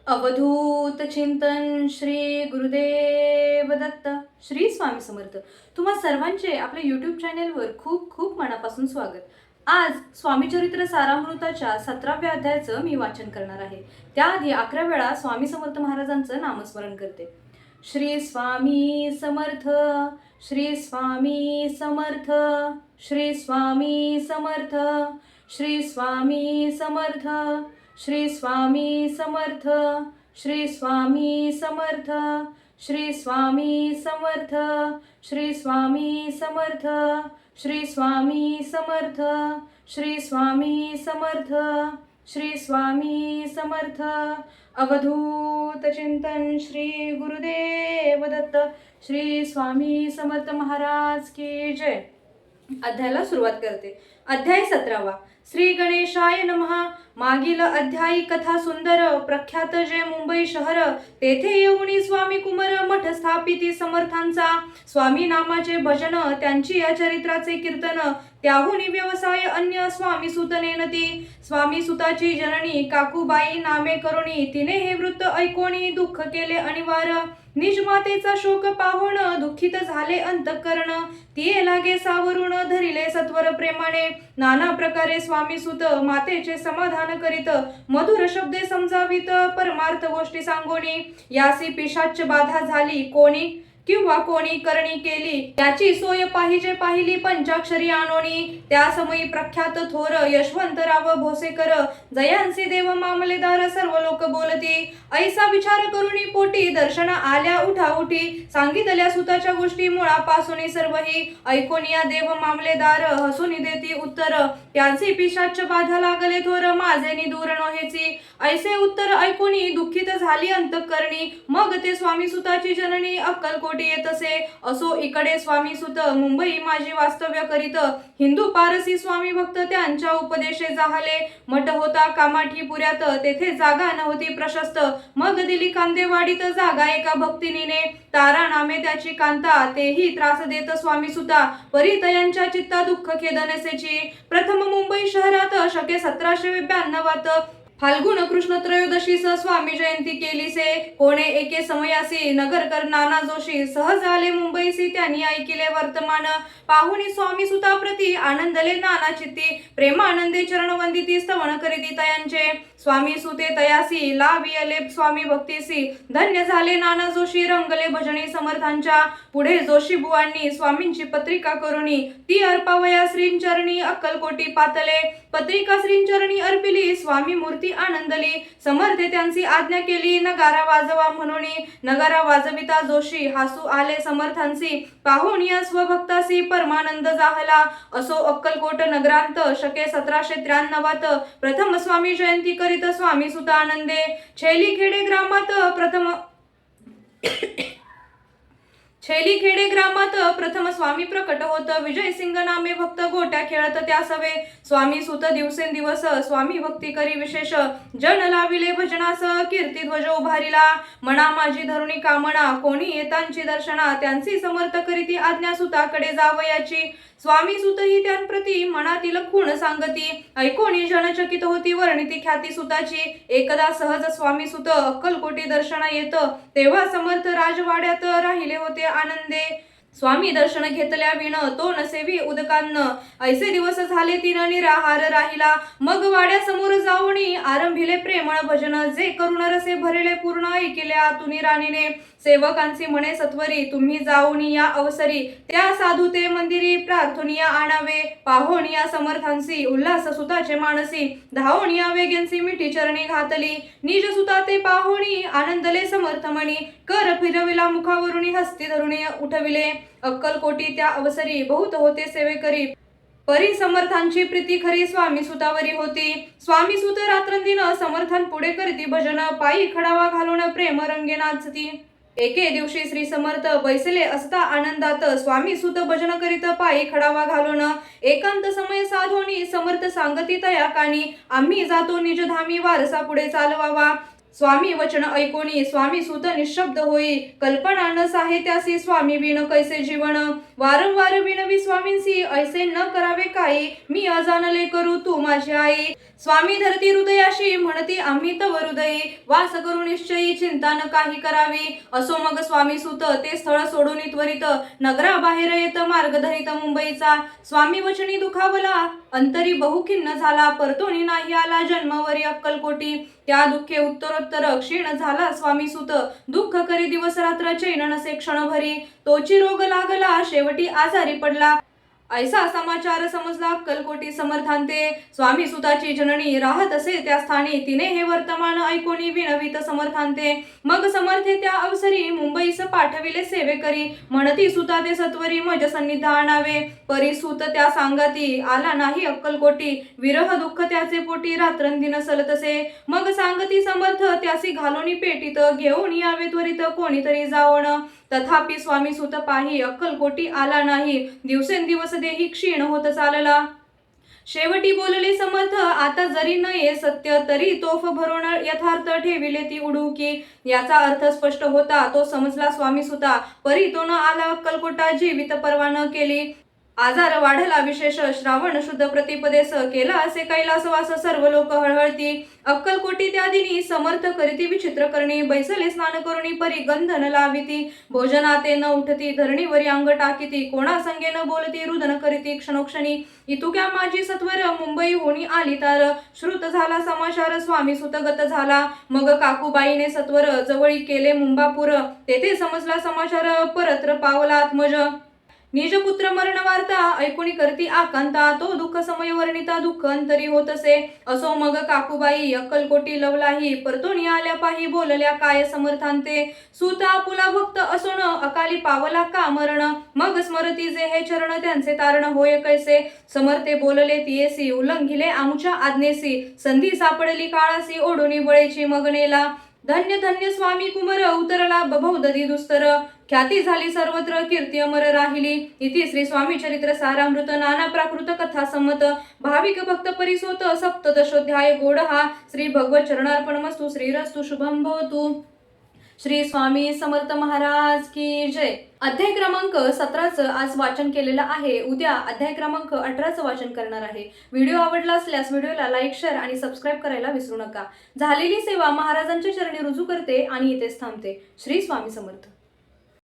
अवधूत चिंतन श्री गुरुदेव दत्त श्री स्वामी समर्थ. तुम्हा सर्वांचे आपल्या यूट्यूब चॅनेलवर खूप खूप मनापासून स्वागत. आज स्वामी चरित्र सारामृताच्या 17व्या अध्यायाचं मी वाचन करणार आहे. त्याआधी 11 वेळा स्वामी समर्थ महाराजांचं नामस्मरण करते. श्री स्वामी समर्थ, श्री स्वामी समर्थ, श्री स्वामी समर्थ, श्री स्वामी समर्थ, श्री स्वामी समर्थ, श्री स्वामी समर्थ, श्री स्वामी समर्थ, श्री स्वामी समर्थ, श्री स्वामी समर्थ, श्री स्वामी समर्थ, श्री स्वामी समर्थ. अवधूत चिंतन श्री गुरुदेव दत्त श्री स्वामी समर्थ महाराज की जय. अध्यायाला सुरुवात करते. अध्याय 17वा. श्री गणेशाय नमः. मागील अध्यायी कथा सुंदर. प्रख्यात जे मुंबई शहर, तेथे येऊनी स्वामी कुमार मठ स्थापिती समर्थांचा. स्वामी नामाचे भजन, त्यांची या चरित्राचे कीर्तन. त्याहुनी व्यवसाय अन्य स्वामी सुत नेनती. स्वामी सुताची जननी काकूबाई नामे करुणी. तिने हे वृत्त ऐकोनी दुःख केले अनिवार. निज मातेचा शोक पाहून दुःखित झाले अंतःकरण. तिये लागे सावरून धरिले सत्वर प्रेमाने. नाना प्रकारे स्वामी सुत मातेचे समाधान करीत. मधुर शब्दे समजावीत परमार्थ गोष्टी सांगोनी. यासी पिशाच बाधा झाली कोणी किंवा कोणी करणी केली. त्याची सोय पाहिली पंचाक्षरी आणोनी. त्या समयी प्रख्यात थोर यशवंतराव भोसेकर जयांसी देव मामलेदार सर्व लोक बोलती. ऐसा विचार करुणी पोटी दर्शन आल्या उठाउठी. सांगितल्या सुताच्या गोष्टी मुळापासून सर्वही. ऐकोनिया देव मामलेदार हसून देती उत्तर. त्यांचे पिशाच बाधा लागले थोर माझेनी दूर नोहेची. ऐसे उत्तर ऐकोनी दुःखित झाली अंतःकरणी. मग ते स्वामी सुताची जननी अक्कलकोट येत असे. असो इकडे स्वामी सुत मुंबई माझी वास्तव्य करीत. हिंदू पारसी स्वामी भक्त त्यांच्या उपदेशे जाहले. मठ होता कामाठीपुऱ्यात, तेथे जागा नव्हती प्रशस्त. मग दिली कांदेवाडीत जागा एका भक्तिनीने. तारा नामे त्याची कांता, तेही त्रास देत स्वामी सुता. परितयांच्या चित्ता दुःख खेदनेसेची. प्रथम मुंबई शहरात शके 1792 फाल्गुन कृष्ण त्रयोदशीस स्वामी जयंती केलीसे. कोणे एके समयासी नगरकर नाना जोशी सहज आले मुंबईसी. त्यांनी ऐकिले वर्तमान. पाहुनी स्वामी सुताप्रती आनंदले नाना चित्ती. प्रेमानंदे चरण वंदिती स्तवन करीती तयांचे. स्वामी सुते तयासी लावियले स्वामी भक्तीसी. धन्य झाले नाना जोशी रंगले भजनी समर्थांच्या. पुढे जोशी बुवांनी स्वामींची पत्रिका करुणी ती अर्पावया श्रींचरणी अक्कलकोटी पातले. पत्रिका श्रींचरणी अर्पिली स्वामी मूर्ती आनंदली. समर्थे त्यांची आज्ञा केली नगारा वाजवा म्हणून. नगारा वाजविता जोशी हासू आले समर्थांसी. पाहून या स्वभक्तासी परमानंद जाहला. असो अक्कलकोट नगरांत शके 1793 प्रथम स्वामी जयंती करीत स्वामी सुत आनंदे. छेलीखेडे ग्रामात प्रथम स्वामी प्रकट होत. विजयसिंग नामे भक्त गोट्या खेळत त्या सवे. स्वामी सुत दिवसेंदिवस स्वामी भक्ती करी विशेष. जन लाविले भजनास कीर्ती ध्वज उभारिला. मना माझी धरुणी कामना, कोणी येतांची दर्शना. त्यांची समर्थ करीती आज्ञा सुताकडे जावयाची. स्वामी सुत ही त्यांप्रती मनातील खूण सांगती. ऐकोनी जनचकित होती वर्णिती ख्याती सुताची. एकदा सहज स्वामी सुत अक्कलकोटी दर्शना येत. तेव्हा समर्थ राजवाड्यात राहिले होते आनंदे. स्वामी दर्शन घेतल्या विण तो नसेवी उदकान्न. ऐसे दिवस झाले तीन निराहार राहिला. मग वाड्यासमोर जाऊनी आरंभिले प्रेमळ भजन. जे करुण रसे भरले पूर्ण ऐकिले आतुनी राणीने. सेवकांची म्हणे सत्वरी तुम्ही जाऊन या अवसरी. त्या साधू ते मंदिरी प्रार्थनिया आणावे. पाहोनिया समर्थांसी उल्हास सुताचे मानसी. धावनिया वेगेंसी मिठी चरणी घातली. निज सुता ते पाहोनी आनंदले समर्थमणी. कर फिरविला मुखावरुणी हस्ती धरुणी उठविले. अक्कलकोटी त्या अवसरी बहुत होते सेवेकरी. परी समर्थांची प्रीती खरी स्वामी सुतावरी होती. स्वामी सुत रात्रंदिन समर्थान पुढे करती भजन. पायी खडावा घालून प्रेम रंगे नाचती. एके दिवशी श्री समर्थ बैसले असता आनंदात. स्वामी सुत भजन करीत पायी खडावा घालून. एकांत समय साधोनी समर्थ सांगती तया कानी. आम्ही जातो निज धामी वारसा पुढे चालवावा. स्वामी वचन ऐकोनी स्वामी सुत निशब्द होई, कल्पना न साहे त्यासी स्वामी विण कैसे जीवन, वारंवार विनवी स्वामींसी ऐसे न करावे काही, मी अजानले करू तू माझी आई, स्वामी धरती हृदयाशी म्हणती आम्ही तव हृदयी, वास करू निश्चयी चिंता न काही करावी, असो मग स्वामी सुत ते स्थळ सोडून त्वरित, नगराबाहेर येत मार्ग धरित मुंबईचा, स्वामी वचनी दुखावला अंतरी बहुखिन्न झाला, परतोनी नाही आला जन्मवरी अक्कलकोटी, त्या दुःखे उत्तरोत्तर क्षीण झाला स्वामी सुत, दुःख करी दिवस रात्र चैन नसे क्षणभरी, तोची रोग लागला शेवटी आजारी पडला, ऐसा समाचार समजला अक्कलकोटी समर्थांते, स्वामी सुताची जननी राहत असे त्या स्थानी, तिने हे वर्तमान ऐकोनी विनवित समर्थांते, मग समर्थे त्या अवसरी मुंबईस पाठविले सेवेकरी, म्हणती सुता ते सत्वरी मज सन्निध आणावे, परी सुत त्या सांगती आला नाही अक्कलकोटी, विरह दुःख त्याचे पोटी रात्रंदिन सलतसे, मग सांगती समर्थ त्यासी घालोनी पेटीत, घेऊन यावे त्वरित कोणीतरी जावण, तथापि स्वामी सुत पाही अक्कलकोटी आला नाही, दिवसेंदिवस देही क्षीण होत चालला, शेवटी बोलले समर्थ आता जरी न ये सत्य तरी तोफ भरून यथार्थ ठेविले ती उडुकी, याचा अर्थ स्पष्ट होता तो समजला स्वामी सुता, परी तो न आला अक्कलकोटा जीवित परवा न केली, आजार वाढला विशेष श्रावण शुद्ध प्रतिपदेस, केला असे कैलासवास सर्व लोक हळहळती, अक्कलकोटी त्या दिनी समर्थ करीती विचित्र करणी, बैसले स्नान करुणी परी गंधन लाविती, भोजनाते न उठती धरणीवरी अंग टाकीती, कोणा संगे न बोलती रुदन करीती क्षणोक्षणी, इतुक्या माझी सत्वर मुंबई होणी आली तार, श्रुत झाला समाचार स्वामी सुतगत झाला, मग काकूबाईने सत्वर जवळी केले मुंबापूर, तेथे समजला समाचार परत्र पावला आत्मज, निज पुत्र मरण वार्ता ऐकुणी करती आकांता, तो दुःख समय वर्णिता दुःख अंतरी होतसे, असो मग काकूबाई अक्कलकोटी लवलाही, परतोनी आल्या पाही बोलल्या काय समर्थांते, सुता आपुला भक्त असोन अकाली पावला का मरण, मग स्मरती जे हे चरण त्यांचे तारण होय कैसे, समर्थे बोलले तियेसी उल्लंघिले आमुच्या आज्ञेसी, संधी सापडली काळासी ओढुनी बळेची मगनेला, धन्य धन्य स्वामी कुमर उतरला बभौदधी दुस्तर, ख्याती झाली सर्वत्र कीर्ती अमर राहिली, इति श्री स्वामी चरित्र सारामृत नाना प्राकृत कथा संमत, भाविक भक्त परिसोत सप्तदशोध्याय गोड हा, श्री भगवत चरणार्पणमस्तु, श्रीरस्तु शुभम भवतु, श्री स्वामी समर्थ महाराज की जय। अध्याय क्रमांक 17चं आज वाचन केलेलं आहे, उद्या अध्याय क्रमांक 18चं वाचन करणार आहे। व्हिडिओ आवडला असल्यास व्हिडिओला लाईक शेअर आणि सबस्क्राईब करायला विसरू नका। झालेली सेवा महाराजांच्या चरणी रुजू करते आणि इथेच थांबते। श्री स्वामी समर्थ।